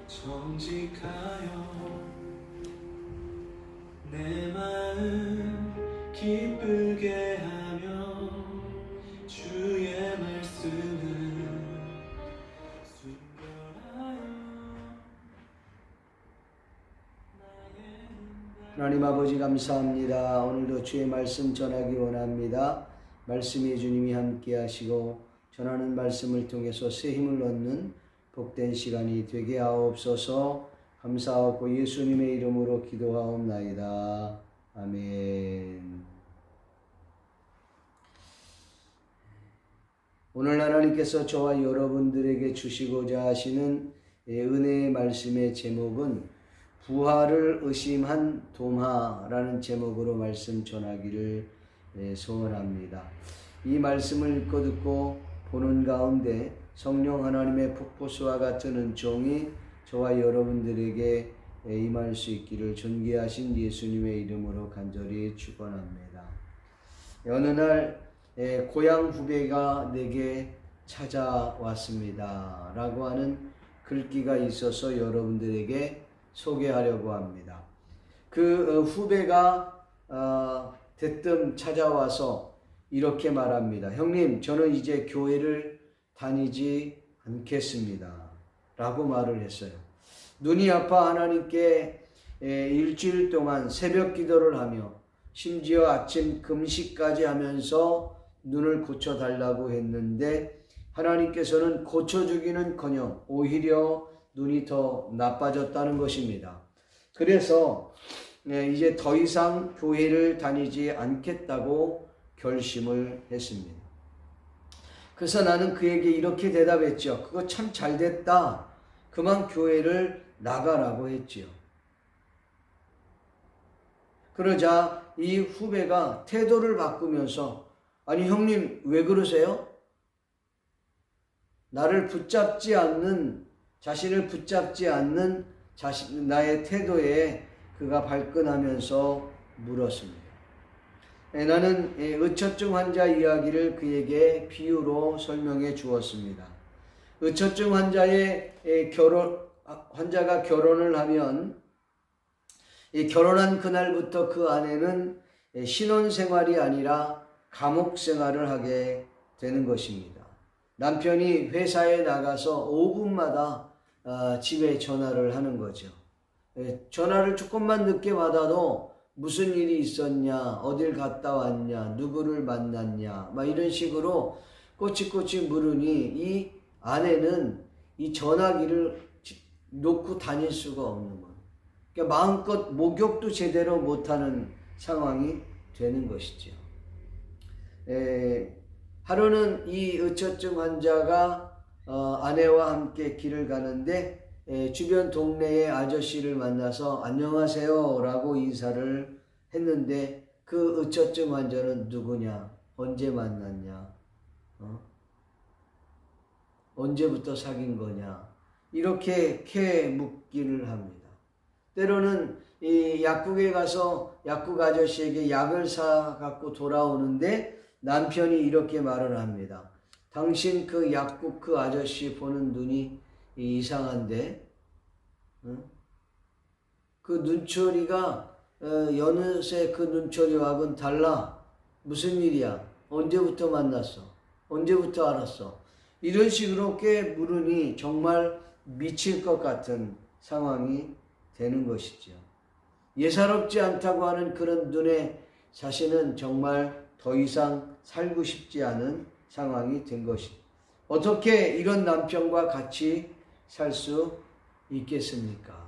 정직하여 내 마음 기쁘게 하며 주의 말씀을 순결하여. 하나님 아버지 감사합니다. 오늘도 주의 말씀 전하기 원합니다. 말씀이 주님이 함께 하시고 전하는 말씀을 통해서 새 힘을 얻는 복된 시간이 되게 하옵소서. 감사하고 예수님의 이름으로 기도하옵나이다. 아멘. 오늘 하나님께서 저와 여러분들에게 주시고자 하시는 은혜의 말씀의 제목은 부활을 의심한 도마라는 제목으로 말씀 전하기를 소원합니다. 이 말씀을 읽고 듣고 보는 가운데 성령 하나님의 폭포수와 같은 은총이 저와 여러분들에게 임할 수 있기를 존귀하신 예수님의 이름으로 간절히 축원합니다. 어느 날 고향 후배가 내게 찾아왔습니다 라고 하는 글귀가 있어서 여러분들에게 소개하려고 합니다. 그 후배가 대뜸 찾아와서 이렇게 말합니다. 형님, 저는 이제 교회를 다니지 않겠습니다 라고 말을 했어요. 눈이 아파 하나님께 일주일 동안 새벽 기도를 하며 심지어 아침 금식까지 하면서 눈을 고쳐달라고 했는데 하나님께서는 고쳐주기는커녕 오히려 눈이 더 나빠졌다는 것입니다. 그래서 이제 더 이상 교회를 다니지 않겠다고 결심을 했습니다. 그래서 나는 그에게 이렇게 대답했죠. 그거 참 잘됐다. 그만 교회를 나가라고 했지요. 그러자 이 후배가 태도를 바꾸면서 아니 형님 왜 그러세요? 나를 붙잡지 않는 자신을 붙잡지 않는 나의 태도에 그가 발끈하면서 물었습니다. 나는 의처증 환자 이야기를 그에게 비유로 설명해 주었습니다. 의처증 환자가 결혼을 하면 결혼한 그날부터 그 아내는 신혼생활이 아니라 감옥생활을 하게 되는 것입니다. 남편이 회사에 나가서 5분마다 집에 전화를 하는 거죠. 전화를 조금만 늦게 받아도 무슨 일이 있었냐, 어딜 갔다 왔냐, 누구를 만났냐, 막 이런 식으로 꼬치꼬치 물으니 이 아내는 이 전화기를 놓고 다닐 수가 없는 거예요. 그러니까 마음껏 목욕도 제대로 못하는 상황이 되는 것이죠. 하루는 이 의처증 환자가 아내와 함께 길을 가는데 주변 동네의 아저씨를 만나서 안녕하세요 라고 인사를 했는데 그 의처증 환자는 누구냐, 언제 만났냐, 언제부터 사귄 거냐 이렇게 묻기를 합니다. 때로는 이 약국에 가서 약국 아저씨에게 약을 사 갖고 돌아오는데 남편이 이렇게 말을 합니다. 당신 그 약국 그 아저씨 보는 눈이 이상한데 그 눈초리가 여느새 그 눈초리와는 달라. 무슨 일이야? 언제부터 만났어? 언제부터 알았어? 이런 식으로 꽤 물으니 정말 미칠 것 같은 상황이 되는 것이죠. 예사롭지 않다고 하는 그런 눈에 자신은 정말 더 이상 살고 싶지 않은 상황이 된 것이죠. 어떻게 이런 남편과 같이 살 수 있겠습니까?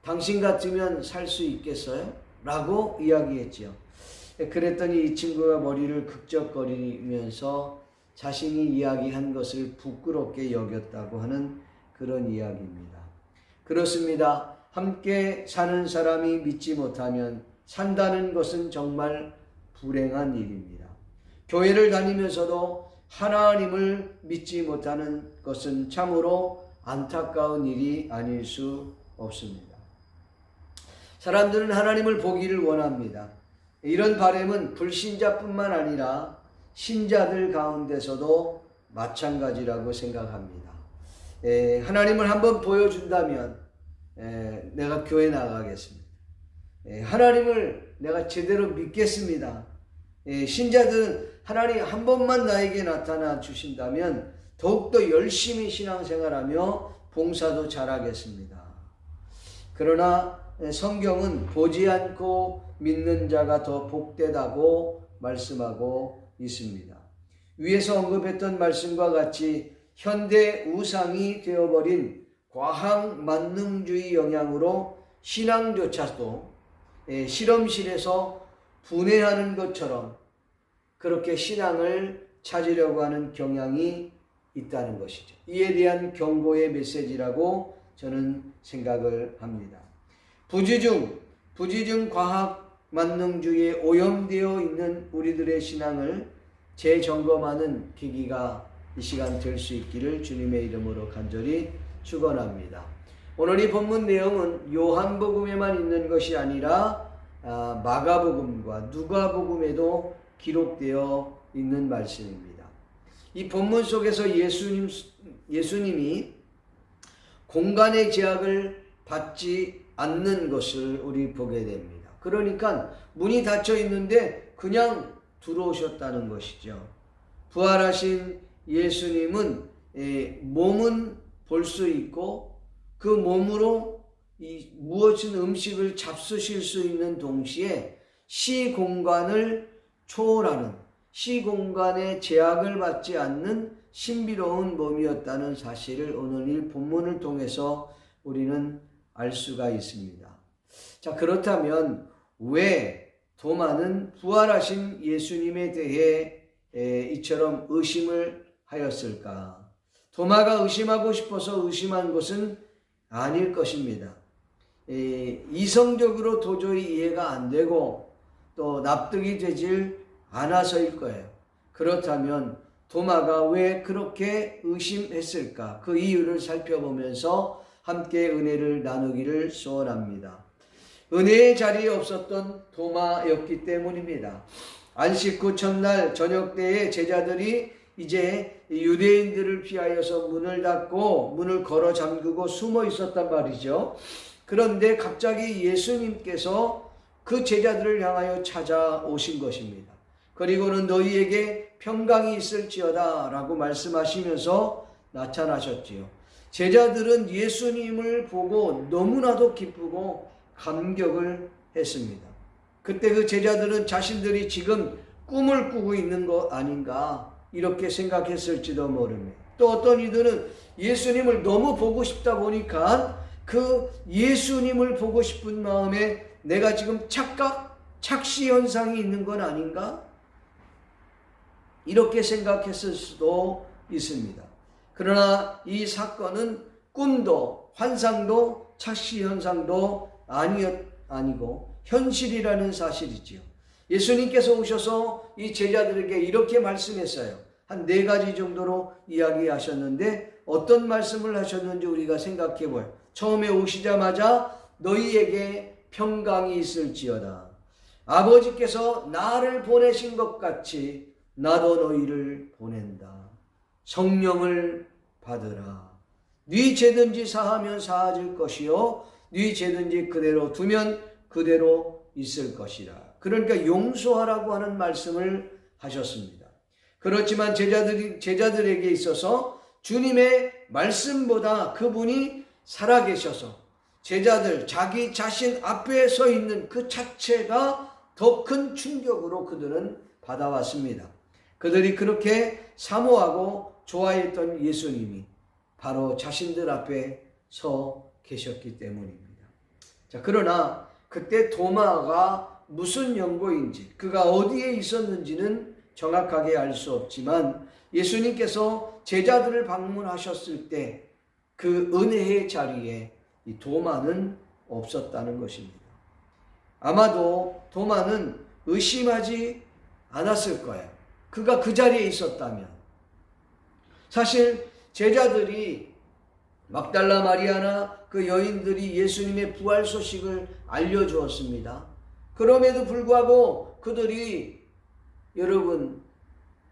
당신 같으면 살 수 있겠어요? 라고 이야기했죠. 그랬더니 이 친구가 머리를 극적거리면서 자신이 이야기한 것을 부끄럽게 여겼다고 하는 그런 이야기입니다. 그렇습니다. 함께 사는 사람이 믿지 못하면 산다는 것은 정말 불행한 일입니다. 교회를 다니면서도 하나님을 믿지 못하는 것은 참으로 안타까운 일이 아닐 수 없습니다. 사람들은 하나님을 보기를 원합니다. 이런 바람은 불신자뿐만 아니라 신자들 가운데서도 마찬가지라고 생각합니다. 하나님을 한번 보여준다면 내가 교회 나가겠습니다. 하나님을 내가 제대로 믿겠습니다. 신자들은 하나님 한 번만 나에게 나타나 주신다면 더욱더 열심히 신앙생활하며 봉사도 잘하겠습니다. 그러나 성경은 보지 않고 믿는 자가 더 복되다고 말씀하고 있습니다. 위에서 언급했던 말씀과 같이 현대 우상이 되어버린 과학 만능주의 영향으로 신앙조차도 실험실에서 분해하는 것처럼 그렇게 신앙을 찾으려고 하는 경향이 있다는 것이죠. 이에 대한 경고의 메시지라고 저는 생각을 합니다. 부지중 과학 만능주의에 오염되어 있는 우리들의 신앙을 재점검하는 계기가 이 시간 될 수 있기를 주님의 이름으로 간절히 축원합니다. 오늘 이 본문 내용은 요한복음에만 있는 것이 아니라 마가복음과 누가복음에도 기록되어 있는 말씀입니다. 이 본문 속에서 예수님이 공간의 제약을 받지 않는 것을 우리 보게 됩니다. 그러니까 문이 닫혀 있는데 그냥 들어오셨다는 것이죠. 부활하신 예수님은 몸은 볼 수 있고 그 몸으로 무엇인 음식을 잡수실 수 있는 동시에 시공간을 초월하는, 시공간의 제약을 받지 않는 신비로운 몸이었다는 사실을 오늘 이 본문을 통해서 우리는 알 수가 있습니다. 자, 그렇다면 왜 도마는 부활하신 예수님에 대해 이처럼 의심을 하였을까? 도마가 의심하고 싶어서 의심한 것은 아닐 것입니다. 이성적으로 도저히 이해가 안 되고 또 납득이 되질 않아서일 거예요. 그렇다면 도마가 왜 그렇게 의심했을까? 그 이유를 살펴보면서 함께 은혜를 나누기를 소원합니다. 은혜의 자리에 없었던 도마였기 때문입니다. 안식 후 첫날 저녁 때에 제자들이 이제 유대인들을 피하여서 문을 닫고 문을 걸어 잠그고 숨어 있었단 말이죠. 그런데 갑자기 예수님께서 그 제자들을 향하여 찾아오신 것입니다. 그리고는 너희에게 평강이 있을지어다 라고 말씀하시면서 나타나셨지요. 제자들은 예수님을 보고 너무나도 기쁘고 감격을 했습니다. 그때 그 제자들은 자신들이 지금 꿈을 꾸고 있는 거 아닌가 이렇게 생각했을지도 모릅니다. 또 어떤 이들은 예수님을 너무 보고 싶다 보니까 그 예수님을 보고 싶은 마음에 내가 지금 착시 현상이 있는 건 아닌가? 이렇게 생각했을 수도 있습니다. 그러나 이 사건은 꿈도 환상도 착시 현상도 아니고 현실이라는 사실이지요. 예수님께서 오셔서 이 제자들에게 이렇게 말씀했어요. 한 4가지 정도로 이야기하셨는데 어떤 말씀을 하셨는지 우리가 생각해 보아요. 처음에 오시자마자 너희에게 평강이 있을지어다. 아버지께서 나를 보내신 것 같이 나도 너희를 보낸다. 성령을 받으라. 네 죄든지 사하면 사하질 것이요 네 죄든지 그대로 두면 그대로 있을 것이라. 그러니까 용서하라고 하는 말씀을 하셨습니다. 그렇지만 제자들에게 있어서 주님의 말씀보다 그분이 살아계셔서 제자들 자기 자신 앞에 서 있는 그 자체가 더 큰 충격으로 그들은 받아왔습니다. 그들이 그렇게 사모하고 좋아했던 예수님이 바로 자신들 앞에 서 계셨기 때문입니다. 자, 그러나 그때 도마가 무슨 연고인지 그가 어디에 있었는지는 정확하게 알 수 없지만 예수님께서 제자들을 방문하셨을 때 그 은혜의 자리에 이 도마는 없었다는 것입니다. 아마도 도마는 의심하지 않았을 거예요. 그가 그 자리에 있었다면. 사실 제자들이 막달라 마리아나 그 여인들이 예수님의 부활 소식을 알려주었습니다. 그럼에도 불구하고 그들이 여러분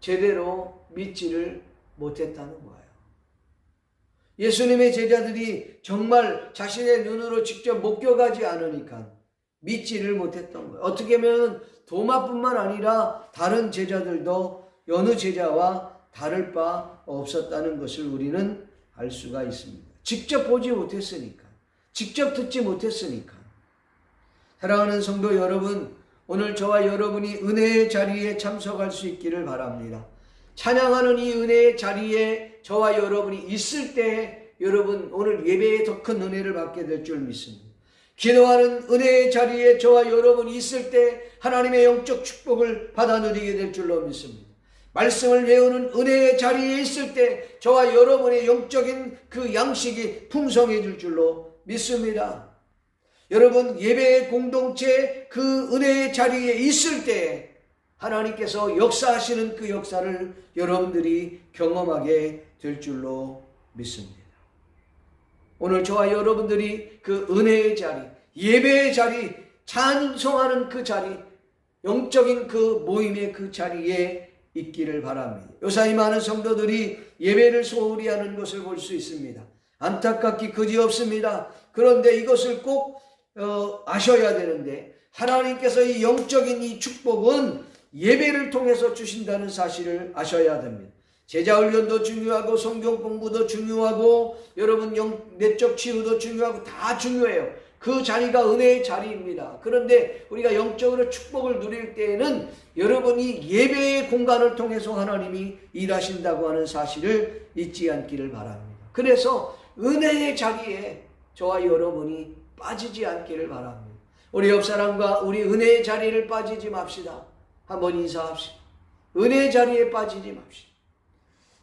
제대로 믿지를 못했다는 거예요. 예수님의 제자들이 정말 자신의 눈으로 직접 목격하지 않으니까 믿지를 못했던 거예요. 어떻게 보면 도마뿐만 아니라 다른 제자들도 여느 제자와 다를 바 없었다는 것을 우리는 알 수가 있습니다. 직접 보지 못했으니까, 직접 듣지 못했으니까. 사랑하는 성도 여러분, 오늘 저와 여러분이 은혜의 자리에 참석할 수 있기를 바랍니다. 찬양하는 이 은혜의 자리에 저와 여러분이 있을 때 여러분 오늘 예배에 더 큰 은혜를 받게 될 줄 믿습니다. 기도하는 은혜의 자리에 저와 여러분이 있을 때 하나님의 영적 축복을 받아 누리게 될 줄로 믿습니다. 말씀을 배우는 은혜의 자리에 있을 때 저와 여러분의 영적인 그 양식이 풍성해질 줄로 믿습니다. 여러분 예배의 공동체 그 은혜의 자리에 있을 때 하나님께서 역사하시는 그 역사를 여러분들이 경험하게 될 줄로 믿습니다. 오늘 저와 여러분들이 그 은혜의 자리, 예배의 자리, 찬송하는 그 자리, 영적인 그 모임의 그 자리에 있기를 바랍니다. 요사이 많은 성도들이 예배를 소홀히 하는 것을 볼 수 있습니다. 안타깝기 그지없습니다. 그런데 이것을 꼭 아셔야 되는데 하나님께서 이 영적인 이 축복은 예배를 통해서 주신다는 사실을 아셔야 됩니다. 제자 훈련도 중요하고 성경 공부도 중요하고 여러분 내적 치유도 중요하고 다 중요해요. 그 자리가 은혜의 자리입니다. 그런데 우리가 영적으로 축복을 누릴 때에는 여러분이 예배의 공간을 통해서 하나님이 일하신다고 하는 사실을 잊지 않기를 바랍니다. 그래서 은혜의 자리에 저와 여러분이 빠지지 않기를 바랍니다. 우리 옆사람과 우리 은혜의 자리를 빠지지 맙시다. 한번 인사합시다. 은혜의 자리에 빠지지 맙시다.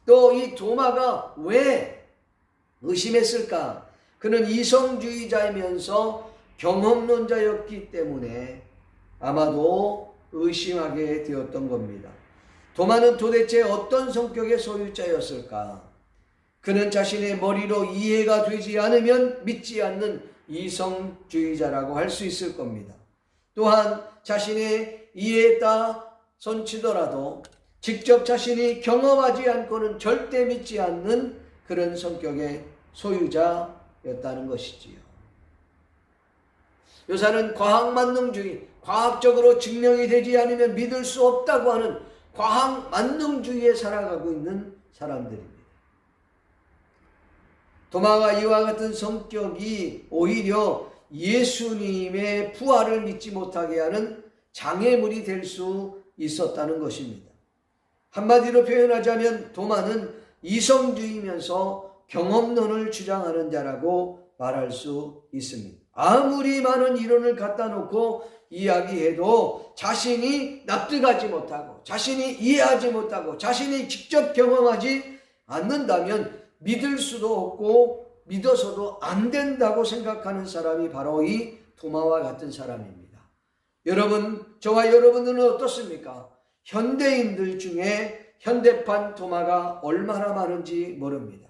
또 이 도마가 왜 의심했을까? 그는 이성주의자이면서 경험론자였기 때문에 아마도 의심하게 되었던 겁니다. 도마는 도대체 어떤 성격의 소유자였을까? 그는 자신의 머리로 이해가 되지 않으면 믿지 않는 이성주의자라고 할 수 있을 겁니다. 또한 자신의 이해에다 손치더라도 직접 자신이 경험하지 않고는 절대 믿지 않는 그런 성격의 소유자였다는 것이지요. 요사는 과학만능주의, 과학적으로 증명이 되지 않으면 믿을 수 없다고 하는 과학만능주의에 살아가고 있는 사람들입니다. 도마가 이와 같은 성격이 오히려 예수님의 부활을 믿지 못하게 하는 장애물이 될 수 있었다는 것입니다. 한마디로 표현하자면 도마는 이성주의면서 경험론을 주장하는 자라고 말할 수 있습니다. 아무리 많은 이론을 갖다 놓고 이야기해도 자신이 납득하지 못하고 자신이 이해하지 못하고 자신이 직접 경험하지 않는다면 믿을 수도 없고 믿어서도 안 된다고 생각하는 사람이 바로 이 도마와 같은 사람입니다. 여러분, 저와 여러분들은 어떻습니까? 현대인들 중에 현대판 도마가 얼마나 많은지 모릅니다.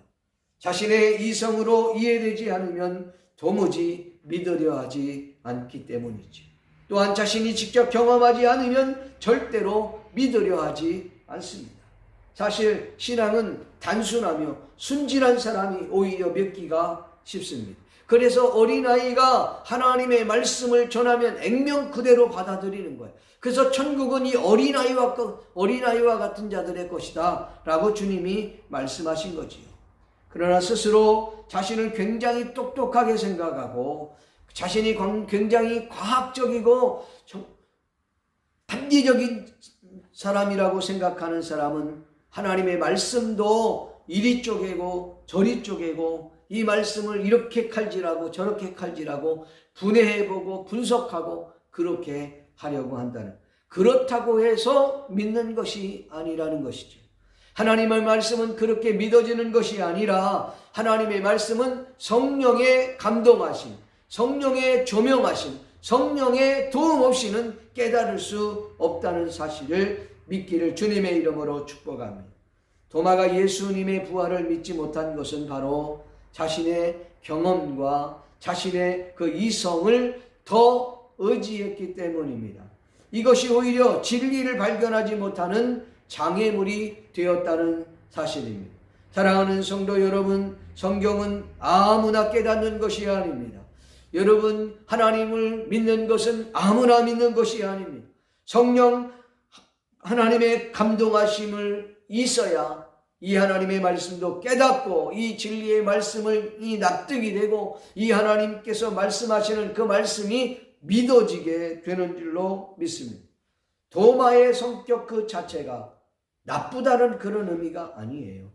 자신의 이성으로 이해되지 않으면 도무지 믿으려 하지 않기 때문이지. 또한 자신이 직접 경험하지 않으면 절대로 믿으려 하지 않습니다. 사실 신앙은 단순하며 순진한 사람이 오히려 믿기가 쉽습니다. 그래서 어린아이가 하나님의 말씀을 전하면 액면 그대로 받아들이는 거예요. 그래서 천국은 이 어린아이와 같은 자들의 것이다 라고 주님이 말씀하신 거지요. 그러나 스스로 자신을 굉장히 똑똑하게 생각하고 자신이 굉장히 과학적이고 합리적인 사람이라고 생각하는 사람은 하나님의 말씀도 이리 쪼개고 저리 쪼개고 이 말씀을 이렇게 칼질하고 저렇게 칼질하고 분해해보고 분석하고 그렇게 하려고 한다는, 그렇다고 해서 믿는 것이 아니라는 것이죠. 하나님의 말씀은 그렇게 믿어지는 것이 아니라 하나님의 말씀은 성령의 감동하심, 성령의 조명하심, 성령의 도움 없이는 깨달을 수 없다는 사실을 믿기를 주님의 이름으로 축복합니다. 도마가 예수님의 부활을 믿지 못한 것은 바로 자신의 경험과 자신의 그 이성을 더 의지했기 때문입니다. 이것이 오히려 진리를 발견하지 못하는 장애물이 되었다는 사실입니다. 사랑하는 성도 여러분, 성경은 아무나 깨닫는 것이 아닙니다. 여러분, 하나님을 믿는 것은 아무나 믿는 것이 아닙니다. 성령 하나님의 감동하심을 있어야 이 하나님의 말씀도 깨닫고 이 진리의 말씀을 납득이 되고 이 하나님께서 말씀하시는 그 말씀이 믿어지게 되는 줄로 믿습니다. 도마의 성격 그 자체가 나쁘다는 그런 의미가 아니에요.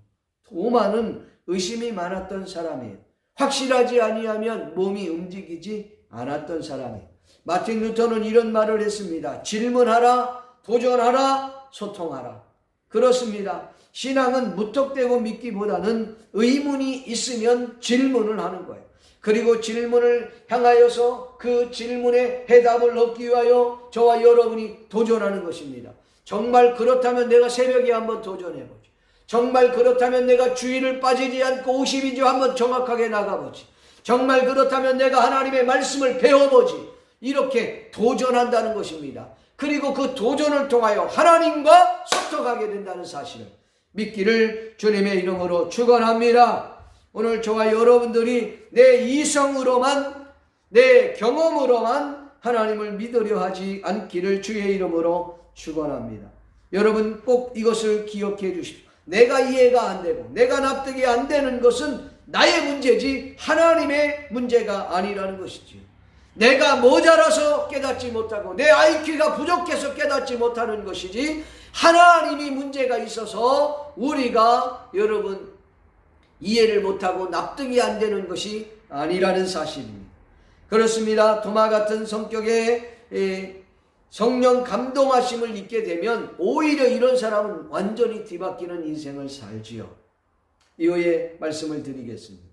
도마는 의심이 많았던 사람이에요. 확실하지 아니하면 몸이 움직이지 않았던 사람이에요. 마틴 루터는 이런 말을 했습니다. 질문하라, 도전하라, 소통하라. 그렇습니다. 신앙은 무턱대고 믿기보다는 의문이 있으면 질문을 하는 거예요. 그리고 질문을 향하여서 그 질문에 해답을 얻기 위하여 저와 여러분이 도전하는 것입니다. 정말 그렇다면 내가 새벽에 한번 도전해보지. 정말 그렇다면 내가 주의를 빠지지 않고 52주 한번 정확하게 나가보지. 정말 그렇다면 내가 하나님의 말씀을 배워보지. 이렇게 도전한다는 것입니다. 그리고 그 도전을 통하여 하나님과 소통하게 된다는 사실을 믿기를 주님의 이름으로 축원합니다. 오늘 저와 여러분들이 내 이성으로만, 내 경험으로만 하나님을 믿으려 하지 않기를 주의 이름으로 축원합니다. 여러분 꼭 이것을 기억해 주십시오. 내가 이해가 안 되고 내가 납득이 안 되는 것은 나의 문제지 하나님의 문제가 아니라는 것이지요. 내가 모자라서 깨닫지 못하고 내 IQ가 부족해서 깨닫지 못하는 것이지 하나님이 문제가 있어서 우리가 여러분 이해를 못하고 납득이 안 되는 것이 아니라는 사실입니다. 그렇습니다. 도마 같은 성격의 성령 감동하심을 잊게 되면 오히려 이런 사람은 완전히 뒤바뀌는 인생을 살지요. 이후에 말씀을 드리겠습니다.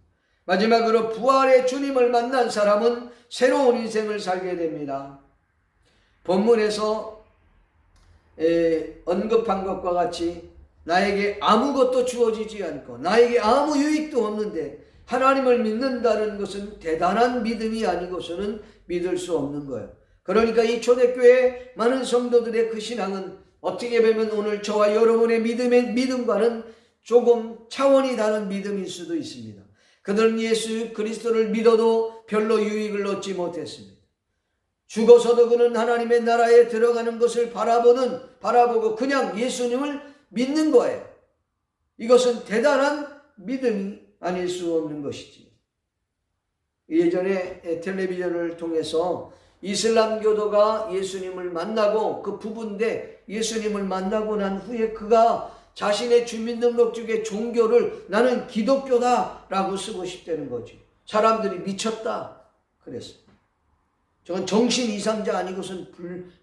마지막으로 부활의 주님을 만난 사람은 새로운 인생을 살게 됩니다. 본문에서 언급한 것과 같이 나에게 아무것도 주어지지 않고 나에게 아무 유익도 없는데 하나님을 믿는다는 것은 대단한 믿음이 아니고서는 믿을 수 없는 거예요. 그러니까 이 초대교회 많은 성도들의 그 신앙은 어떻게 보면 오늘 저와 여러분의 믿음과는 조금 차원이 다른 믿음일 수도 있습니다. 그들은 예수 그리스도를 믿어도 별로 유익을 얻지 못했습니다. 죽어서도 그는 하나님의 나라에 들어가는 것을 바라보고 그냥 예수님을 믿는 거예요. 이것은 대단한 믿음이 아닐 수 없는 것이지. 예전에 텔레비전을 통해서 이슬람교도가 예수님을 만나고 그 부부인데 예수님을 만나고 난 후에 그가 자신의 주민등록증에 종교를 나는 기독교다 라고 쓰고 싶다는 거지. 사람들이 미쳤다 그랬어. 저건 정신 이상자 아니고선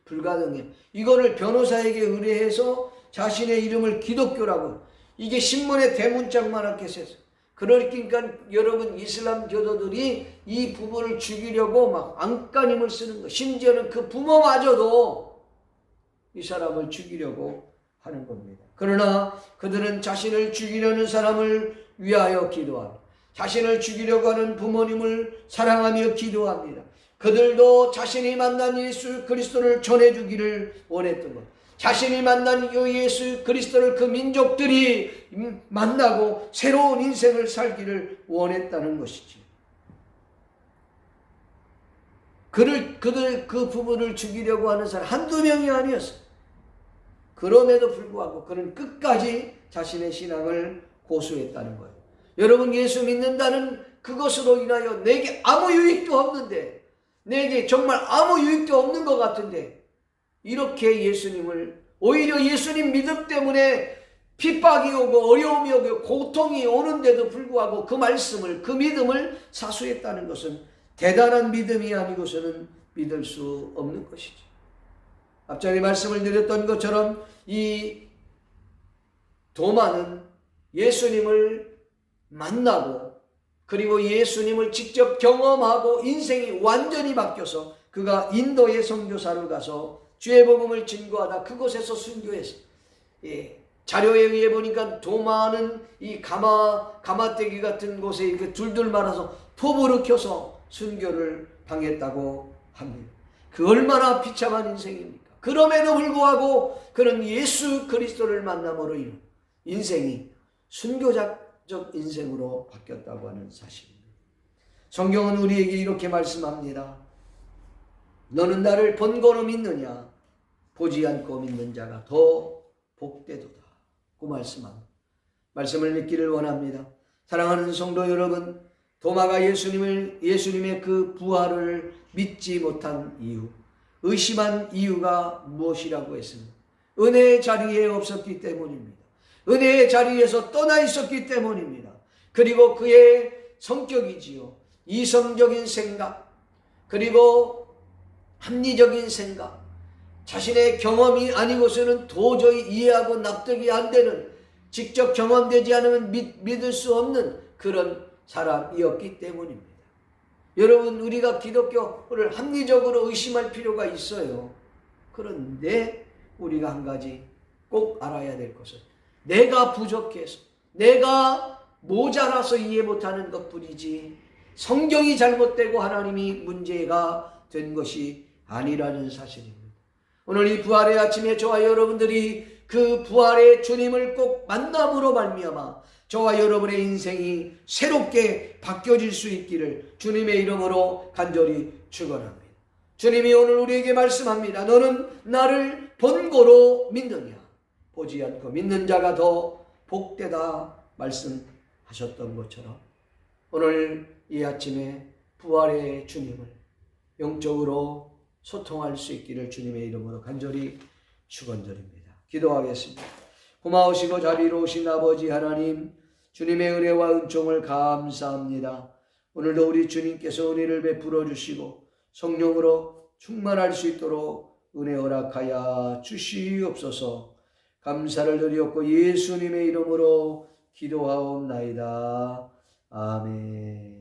불가능해. 이거를 변호사에게 의뢰해서 자신의 이름을 기독교라고, 이게 신문에 대문짝만하게 썼어. 그러니까 여러분 이슬람 교도들이 이 부부를 죽이려고 막 안간힘을 쓰는 거, 심지어는 그 부모마저도 이 사람을 죽이려고 하는 겁니다. 그러나 그들은 자신을 죽이려는 사람을 위하여 기도합니다. 자신을 죽이려고 하는 부모님을 사랑하며 기도합니다. 그들도 자신이 만난 예수 그리스도를 전해주기를 원했던 것. 자신이 만난 예수 그리스도를 그 민족들이 만나고 새로운 인생을 살기를 원했다는 것이지. 그 부부를 죽이려고 하는 사람 한두 명이 아니었어. 그럼에도 불구하고 그는 끝까지 자신의 신앙을 고수했다는 거예요. 여러분 예수 믿는다는 그것으로 인하여 내게 아무 유익도 없는데, 내게 정말 아무 유익도 없는 것 같은데, 이렇게 예수님을, 오히려 예수님 믿음 때문에 핍박이 오고 어려움이 오고 고통이 오는데도 불구하고 그 말씀을, 그 믿음을 사수했다는 것은 대단한 믿음이 아니고서는 믿을 수 없는 것이죠. 앞전에 말씀을 드렸던 것처럼 이 도마는 예수님을 만나고 그리고 예수님을 직접 경험하고 인생이 완전히 바뀌어서 그가 인도의 선교사로 가서 주의 복음을 증거하다 그곳에서 순교했어요. 자료에 의해 보니까 도마는 이 가마떼기 같은 곳에 이렇게 둘둘 말아서 포부를 켜서 순교를 당했다고 합니다. 그 얼마나 비참한 인생입니까? 그럼에도 불구하고 그는 예수 그리스도를 만남으로 인생이 순교자 인생으로 바뀌었다고 하는 사실입니다. 성경은 우리에게 이렇게 말씀합니다. 너는 나를 본고로 믿느냐? 보지 않고 믿는 자가 더 복되도다. 그 말씀합니다. 말씀을 믿기를 원합니다. 사랑하는 성도 여러분, 도마가 예수님의 그 부활을 믿지 못한 이유, 의심한 이유가 무엇이라고 했습니까? 은혜의 자리에 없었기 때문입니다. 은혜의 자리에서 떠나 있었기 때문입니다. 그리고 그의 성격이지요. 이성적인 생각, 그리고 합리적인 생각, 자신의 경험이 아니고서는 도저히 이해하고 납득이 안 되는, 직접 경험되지 않으면 믿을 수 없는 그런 사람이었기 때문입니다. 여러분, 우리가 기독교를 합리적으로 의심할 필요가 있어요. 그런데 우리가 한 가지 꼭 알아야 될 것은, 내가 부족해서, 내가 모자라서 이해 못하는 것뿐이지 성경이 잘못되고 하나님이 문제가 된 것이 아니라는 사실입니다. 오늘 이 부활의 아침에 저와 여러분들이 그 부활의 주님을 꼭 만남으로 말미암아 저와 여러분의 인생이 새롭게 바뀌어질 수 있기를 주님의 이름으로 간절히 축원합니다. 주님이 오늘 우리에게 말씀합니다. 너는 나를 본고로 믿느냐? 보지 않고 믿는 자가 더 복되다 말씀하셨던 것처럼 오늘 이 아침에 부활의 주님을 영적으로 소통할 수 있기를 주님의 이름으로 간절히 축원드립니다. 기도하겠습니다. 고마우시고 자비로우신 아버지 하나님, 주님의 은혜와 은총을 감사합니다. 오늘도 우리 주님께서 은혜를 베풀어 주시고 성령으로 충만할 수 있도록 은혜 허락하여 주시옵소서. 감사를 드리옵고 예수님의 이름으로 기도하옵나이다. 아멘.